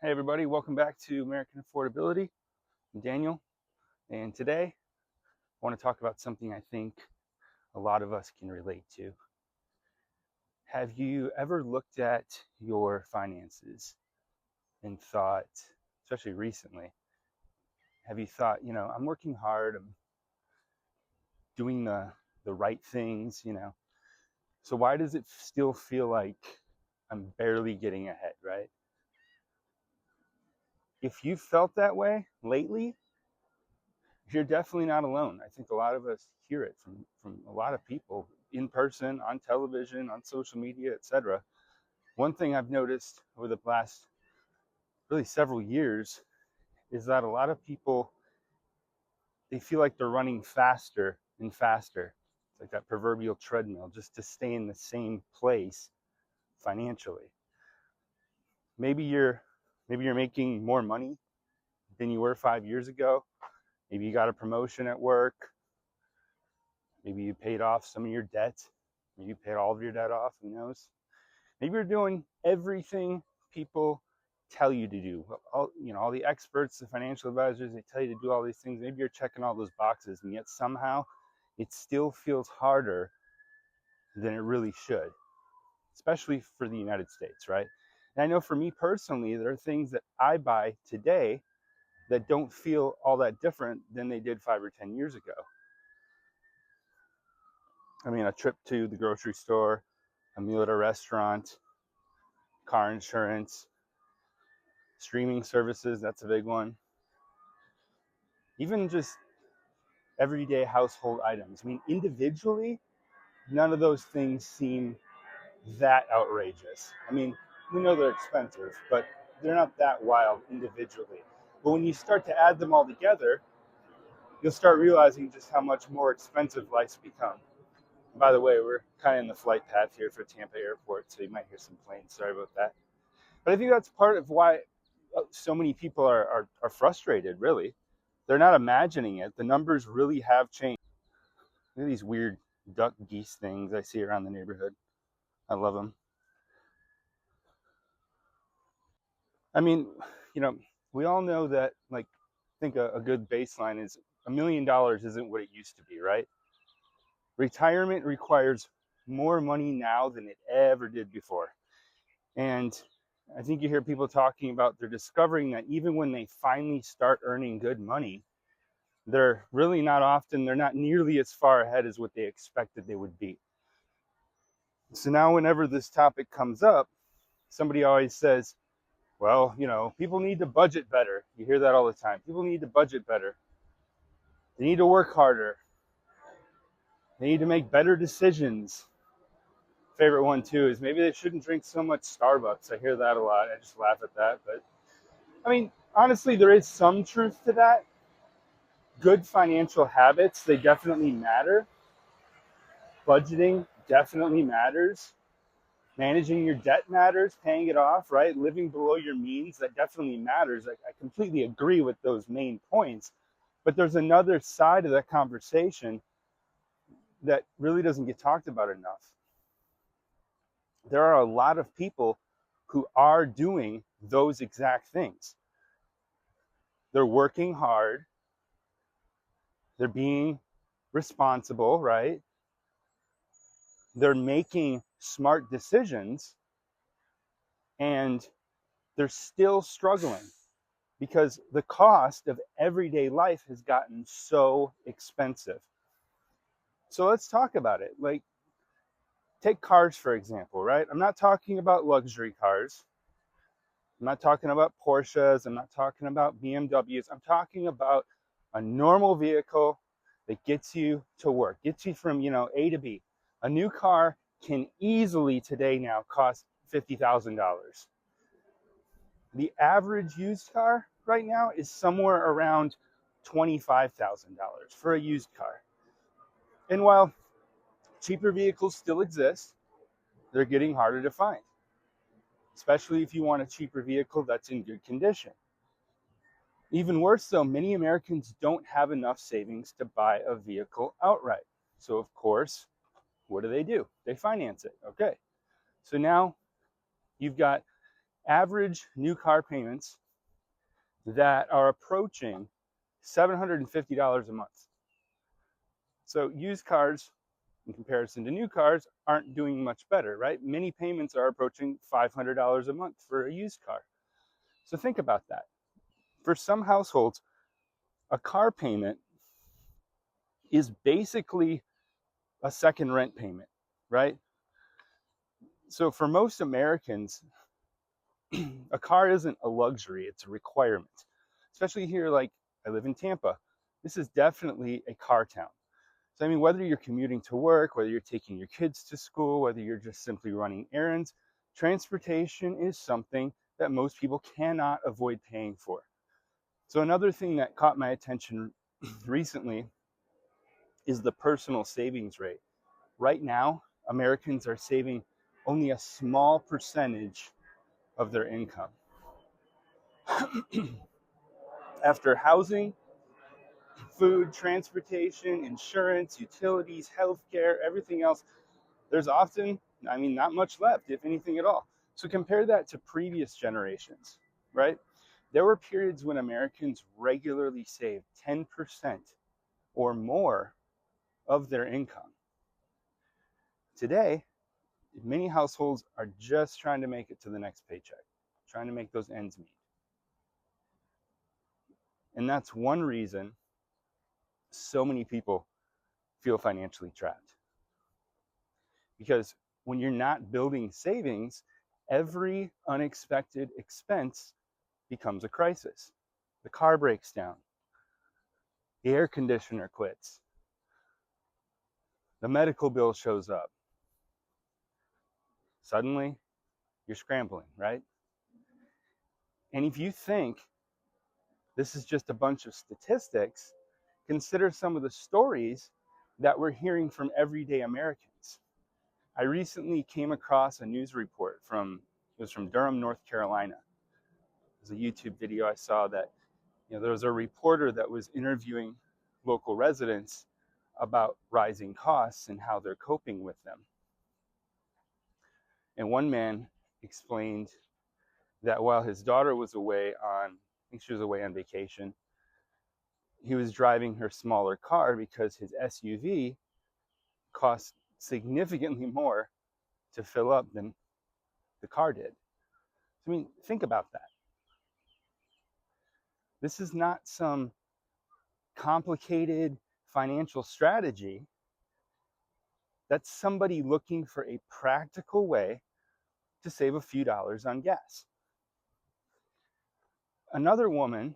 Hey everybody, welcome back to American Affordability. I'm Daniel, and today I want to talk about something I think a lot of us can relate to. Have you ever looked at your finances and thought, especially recently, have you thought, I'm working hard, I'm doing the right things, so why does it still feel like I'm barely getting ahead, right? If you felt that way lately, you're definitely not alone. I think a lot of us hear it from a lot of people in person, on television, on social media, etc. One thing I've noticed over the last really several years is that a lot of people, they feel like they're running faster and faster. It's like that proverbial treadmill, just to stay in the same place financially. Maybe you're maybe you're making more money than you were 5 years ago. Maybe you got a promotion at work. Maybe you paid off some of your debt. Maybe you paid all of your debt off. Who knows? Maybe you're doing everything people tell you to do. All the experts, the financial advisors, they tell you to do all these things. Maybe you're checking all those boxes, and yet somehow it still feels harder than it really should, especially for the United States, right? And I know for me personally, there are things that I buy today that don't feel all that different than they did 5 or 10 years ago. I mean, a trip to the grocery store, a meal at a restaurant, car insurance, streaming services, that's a big one. Even just everyday household items. I mean, individually, none of those things seem that outrageous. I mean, we know they're expensive, but they're not that wild individually. But when you start to add them all together, you'll start realizing just how much more expensive life's become. By the way, we're kind of in the flight path here for Tampa Airport, so you might hear some planes. Sorry about that. But I think that's part of why so many people are frustrated, really. They're not imagining it. The numbers really have changed. Look at these weird duck geese things I see around the neighborhood. I love them. I mean, you know, we all know that, like, I think a good baseline is $1 million isn't what it used to be, right? Retirement requires more money now than it ever did before. And I think you hear people talking about they're discovering that even when they finally start earning good money, they're really not often, they're not nearly as far ahead as what they expected they would be. So now whenever this topic comes up, somebody always says, well, people need to budget better. You hear that all the time. People need to budget better. They need to work harder. They need to make better decisions. Favorite one too is maybe they shouldn't drink so much Starbucks. I hear that a lot. I just laugh at that. But I mean, honestly, there is some truth to that. Good financial habits, they definitely matter. Budgeting definitely matters. Managing your debt matters, paying it off, right? Living below your means, that definitely matters. I completely agree with those main points. But there's another side of that conversation that really doesn't get talked about enough. There are a lot of people who are doing those exact things. They're working hard. They're being responsible, right? They're making smart decisions, and they're still struggling because the cost of everyday life has gotten so expensive. So let's talk about it. Like, take cars, for example, right? I'm not talking about luxury cars. I'm not talking about Porsches. I'm not talking about BMWs. I'm talking about a normal vehicle that gets you to work, gets you from, A to B. A new car can easily today now cost $50,000. The average used car right now is somewhere around $25,000 for a used car. And while cheaper vehicles still exist, they're getting harder to find, especially if you want a cheaper vehicle that's in good condition. Even worse though, many Americans don't have enough savings to buy a vehicle outright. So of course, what do? They finance it. Okay. So now you've got average new car payments that are approaching $750 a month. So used cars, in comparison to new cars, aren't doing much better, right? Many payments are approaching $500 a month for a used car. So think about that. For some households, a car payment is basically a second rent payment, right? So for most Americans, a car isn't a luxury, it's a requirement. Especially here, like I live in Tampa. This is definitely a car town. So I mean, whether you're commuting to work, whether you're taking your kids to school, whether you're just simply running errands, transportation is something that most people cannot avoid paying for. So another thing that caught my attention recently is the personal savings rate. Right now, Americans are saving only a small percentage of their income. After housing, food, transportation, insurance, utilities, healthcare, everything else, there's often, not much left, if anything at all. So compare that to previous generations, right? There were periods when Americans regularly saved 10% or more of their income. Today, many households are just trying to make it to the next paycheck, trying to make those ends meet. And that's one reason so many people feel financially trapped. Because when you're not building savings, every unexpected expense becomes a crisis. The car breaks down, the air conditioner quits, the medical bill shows up. Suddenly, you're scrambling, right? And if you think this is just a bunch of statistics, consider some of the stories that we're hearing from everyday Americans. I recently came across a news report it was from Durham, North Carolina. It was a YouTube video I saw that there was a reporter that was interviewing local residents about rising costs and how they're coping with them. And one man explained that while his daughter was away I think she was away on vacation, he was driving her smaller car because his SUV cost significantly more to fill up than the car did. I mean, think about that. This is not some complicated financial strategy. That's somebody looking for a practical way to save a few dollars on gas. Another woman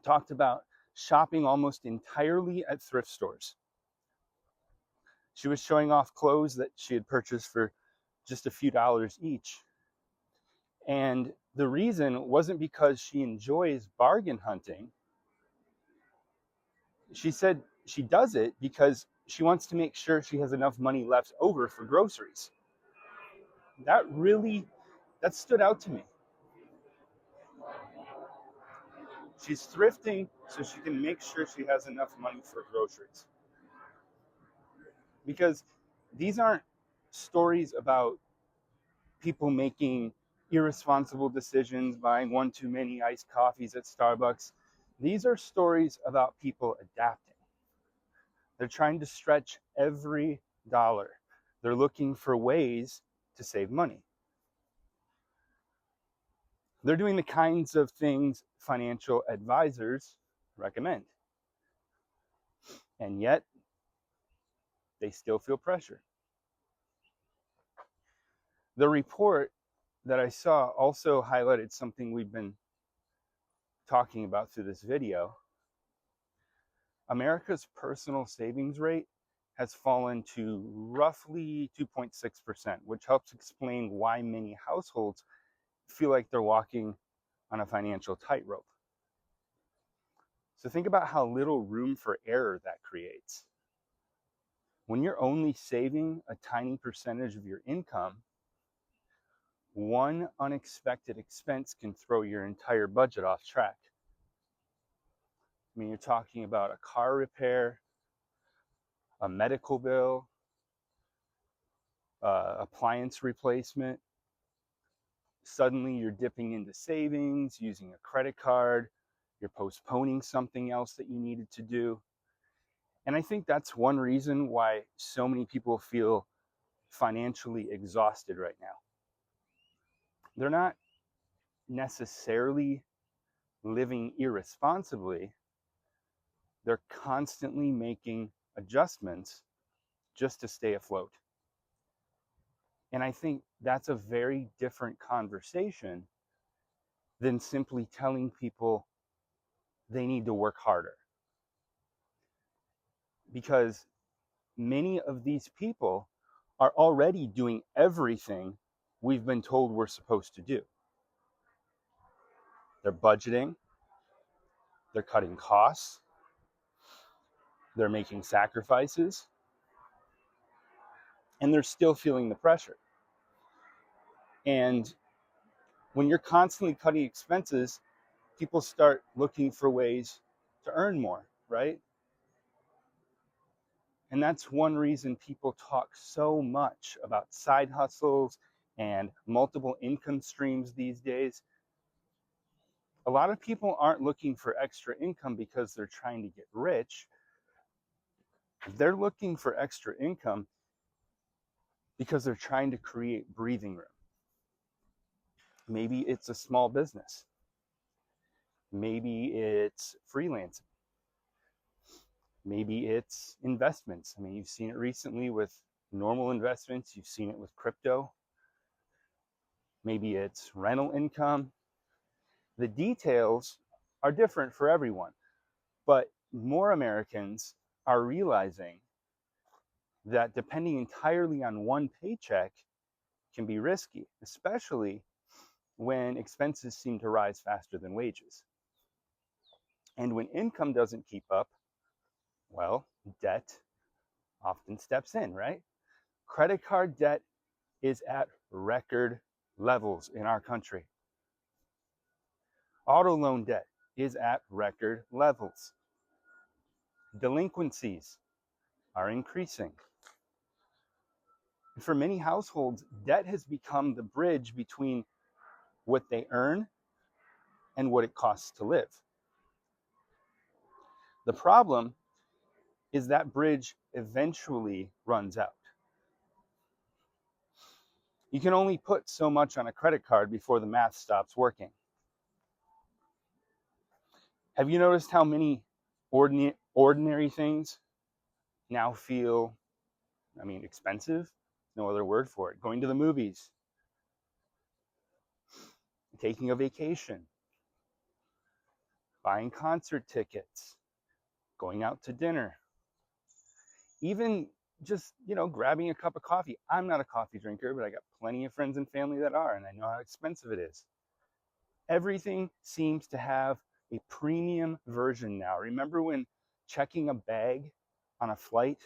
talked about shopping almost entirely at thrift stores. She was showing off clothes that she had purchased for just a few dollars each. And the reason wasn't because she enjoys bargain hunting. She said she does it because she wants to make sure she has enough money left over for groceries. That stood out to me. She's thrifting so she can make sure she has enough money for groceries. Because these aren't stories about people making irresponsible decisions, buying one too many iced coffees at Starbucks. These are stories about people adapting. They're trying to stretch every dollar. They're looking for ways to save money. They're doing the kinds of things financial advisors recommend. And yet, they still feel pressure. The report that I saw also highlighted something we've been talking about through this video. America's personal savings rate has fallen to roughly 2.6%, which helps explain why many households feel like they're walking on a financial tightrope. So think about how little room for error that creates. When you're only saving a tiny percentage of your income, one unexpected expense can throw your entire budget off track. I mean, you're talking about a car repair, a medical bill, appliance replacement, Suddenly you're dipping into savings, using a credit card, you're postponing something else that you needed to do. And I think that's one reason why so many people feel financially exhausted right now. They're not necessarily living irresponsibly, they're constantly making adjustments just to stay afloat. And I think that's a very different conversation than simply telling people they need to work harder. Because many of these people are already doing everything we've been told we're supposed to do. They're budgeting, they're cutting costs, they're making sacrifices, and they're still feeling the pressure. And when you're constantly cutting expenses, people start looking for ways to earn more, right? And that's one reason people talk so much about side hustles and multiple income streams these days. A lot of people aren't looking for extra income because they're trying to get rich. They're looking for extra income because they're trying to create breathing room. Maybe it's a small business. Maybe it's freelancing. Maybe it's investments. I mean, you've seen it recently with normal investments. You've seen it with crypto. Maybe it's rental income. The details are different for everyone, but more Americans are realizing that depending entirely on one paycheck can be risky, especially when expenses seem to rise faster than wages. And when income doesn't keep up, well, debt often steps in, right? Credit card debt is at record levels in our country. Auto loan debt is at record levels. Delinquencies are increasing. And for many households, debt has become the bridge between what they earn and what it costs to live. The problem is that bridge eventually runs out. You can only put so much on a credit card before the math stops working. Have you noticed how many ordinary things now feel, expensive? No other word for it. Going to the movies, taking a vacation, buying concert tickets, going out to dinner, even just, grabbing a cup of coffee. I'm not a coffee drinker, but I got plenty of friends and family that are, and I know how expensive it is. Everything seems to have a premium version now. Remember when checking a bag on a flight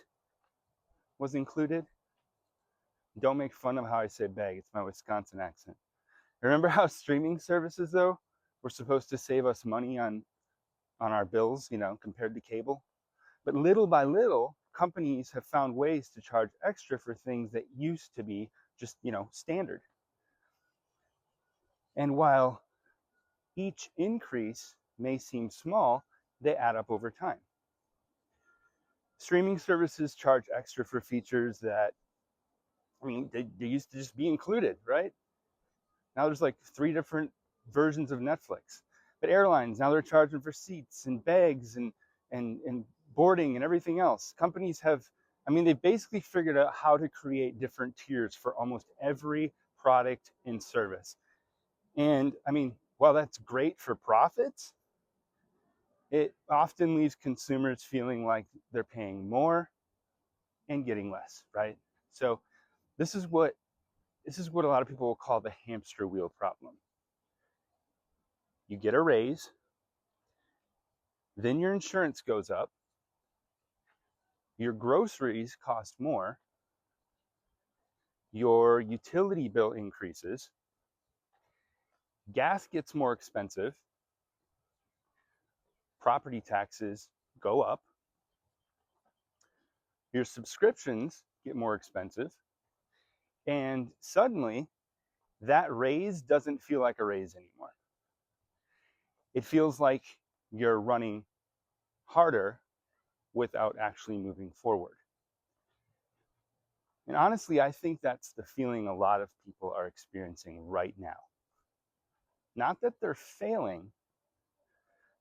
was included? Don't make fun of how I say bag. It's my Wisconsin accent. Remember how streaming services, though, were supposed to save us money on our bills, compared to cable? But little by little, companies have found ways to charge extra for things that used to be just, standard. And while each increase may seem small, they add up over time. Streaming services charge extra for features that, they used to just be included, right? Now there's like 3 different versions of Netflix. But airlines, now they're charging for seats and bags and boarding and everything else. Companies have, they've basically figured out how to create different tiers for almost every product and service. And while that's great for profits, it often leaves consumers feeling like they're paying more and getting less, right? So this is what a lot of people will call the hamster wheel problem. You get a raise, then your insurance goes up, your groceries cost more, your utility bill increases, gas gets more expensive, property taxes go up, your subscriptions get more expensive, and suddenly that raise doesn't feel like a raise anymore. It feels like you're running harder without actually moving forward. And honestly, I think that's the feeling a lot of people are experiencing right now. Not that they're failing,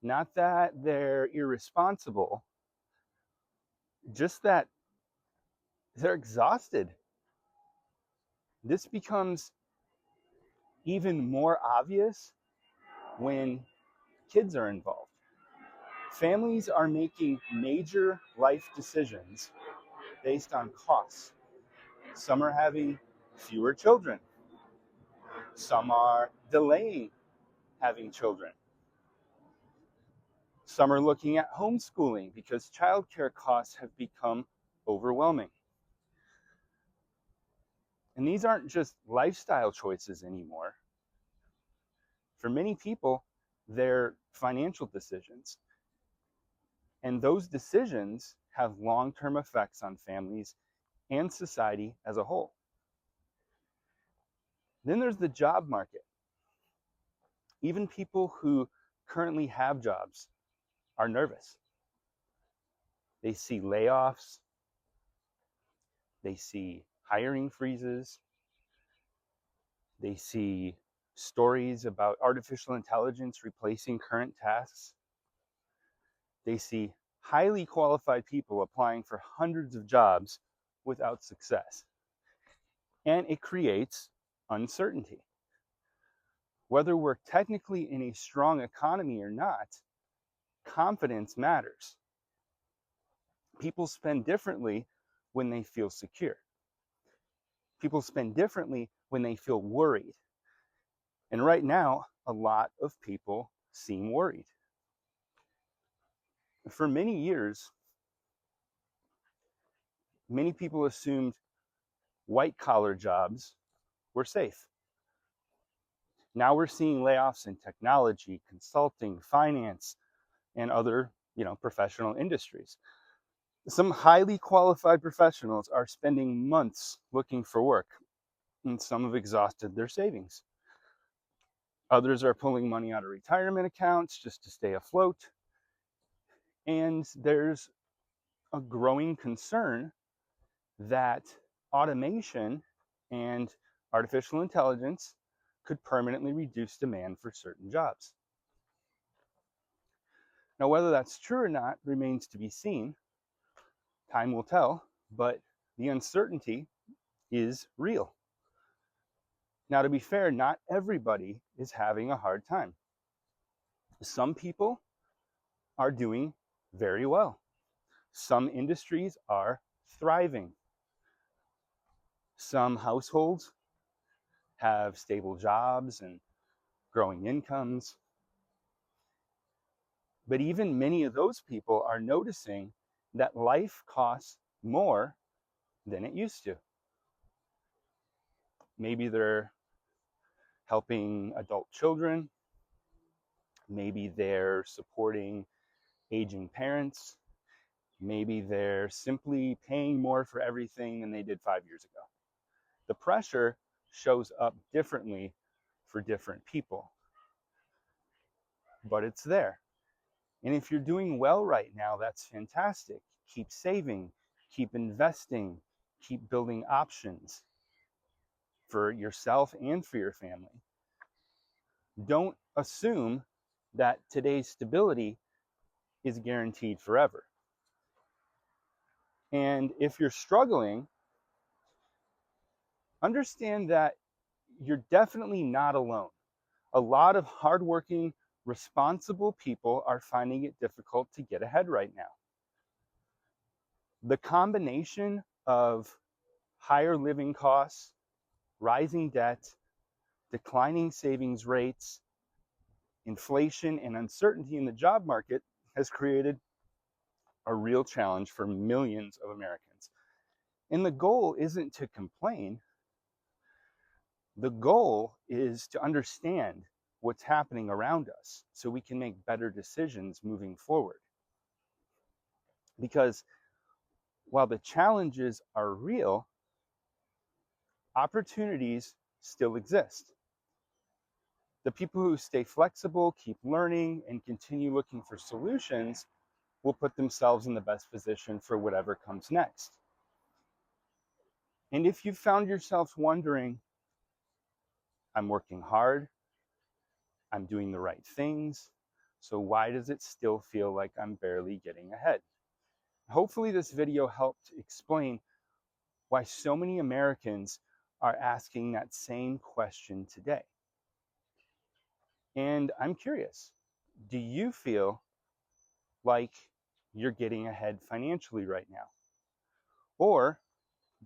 not that they're irresponsible, just that they're exhausted. This becomes even more obvious when kids are involved. Families are making major life decisions based on costs. Some are having fewer children. Some are delaying having children. Some are looking at homeschooling because childcare costs have become overwhelming. And these aren't just lifestyle choices anymore. For many people, they're financial decisions. And those decisions have long-term effects on families and society as a whole. Then there's the job market. Even people who currently have jobs are nervous. They see layoffs, they see hiring freezes, they see stories about artificial intelligence replacing current tasks. They see highly qualified people applying for hundreds of jobs without success. And it creates uncertainty. Whether we're technically in a strong economy or not, confidence matters. People spend differently when they feel secure. People spend differently when they feel worried. And right now, a lot of people seem worried. For many years, many people assumed white-collar jobs were safe. Now we're seeing layoffs in technology, consulting, finance, and other, professional industries. Some highly qualified professionals are spending months looking for work, and some have exhausted their savings. Others are pulling money out of retirement accounts just to stay afloat. And there's a growing concern that automation and artificial intelligence could permanently reduce demand for certain jobs. Now, whether that's true or not remains to be seen. Time will tell, but the uncertainty is real. Now, to be fair, not everybody is having a hard time. Some people are doing very well. Some industries are thriving. Some households have stable jobs and growing incomes. But even many of those people are noticing that life costs more than it used to. Maybe they're helping adult children. Maybe they're supporting aging parents. Maybe they're simply paying more for everything than they did 5 years ago. The pressure shows up differently for different people, but it's there. And if you're doing well right now, that's fantastic. Keep saving, keep investing, keep building options for yourself and for your family. Don't assume that today's stability is guaranteed forever. And if you're struggling, understand that you're definitely not alone. A lot of hardworking, responsible people are finding it difficult to get ahead right now. The combination of higher living costs, rising debt, declining savings rates, inflation, and uncertainty in the job market has created a real challenge for millions of Americans. And the goal isn't to complain. The goal is to understand what's happening around us so we can make better decisions moving forward. Because while the challenges are real, opportunities still exist. The people who stay flexible, keep learning, and continue looking for solutions will put themselves in the best position for whatever comes next. And if you found yourself wondering, I'm working hard, I'm doing the right things, so why does it still feel like I'm barely getting ahead? Hopefully this video helped explain why so many Americans are asking that same question today. And I'm curious, do you feel like you're getting ahead financially right now? Or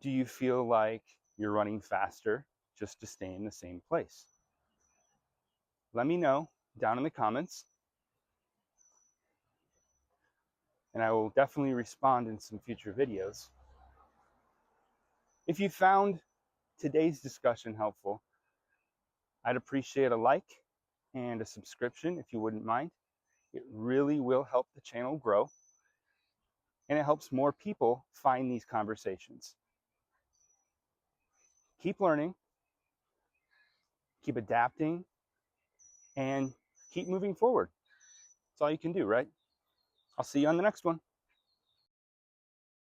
do you feel like you're running faster just to stay in the same place? Let me know down in the comments, and I will definitely respond in some future videos. If you found today's discussion helpful, I'd appreciate a like and a subscription if you wouldn't mind. It really will help the channel grow, and it helps more people find these conversations. Keep learning, keep adapting, and keep moving forward. That's all you can do, right? I'll see you on the next one.